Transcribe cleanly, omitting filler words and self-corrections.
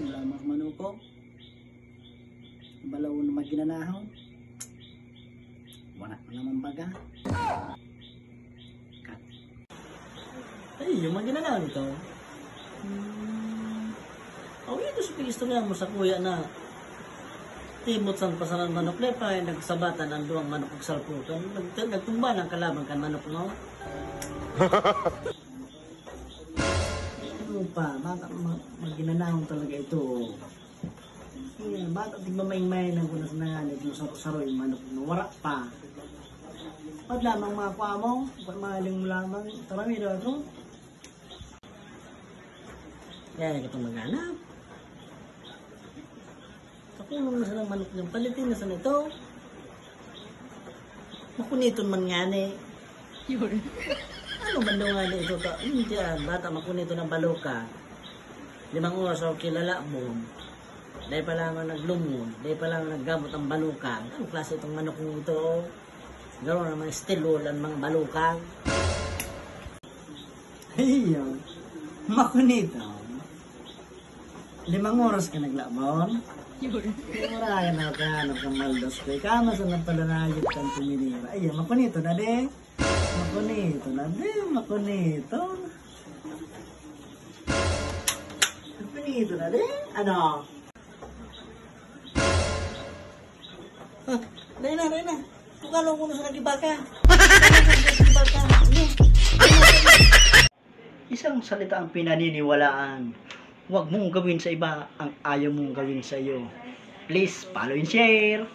Lamas manuko. Balaw na maginanahon. Wala na naman baga. Cut. Ay, yung maginanahon ito. Oh, ito sa pisto nga mo sa kuya na timot san pasaran manok na pa, nagsabatan ang duwang manok ug salpukan. Nagtumba ng kalaban kan manok no. Ano pa, bata maginanahon talaga ito. Yeah, bata di ba may nang kunas na nga nito sa saroy manok no wara pa. Pag lamang mga kuha mo, mahaling mo lamang, tarami daw ito. Yan ito maghanap. Kakulong na sa ng manok niyang palitin na sa nito. Makuniton man nga ni. Ano man daw nga ni ito? Hindi bata makunito ng baluka. 5 oras o kilala mo. Dahil pa lang naglumon, dahil pa lang naggamot ang balukang. Anong klase itong manok nyo ito? Gano'n naman stilol ang mga balukang. Ayun, makunito. 5 oras ka naglabon? Murayan na kahanap ng maldos ko. Kama sa napalanayot kang tuminira. Ayun, makunito na de. Makunito na de, makunito. Makunito na de. Ano? Rena. Tukalo ko na sa nagibaka. Isang salita ang pinaniniwalaan. Huwag mong gawin sa iba ang ayaw mong gawin sa iyo. Please follow and share.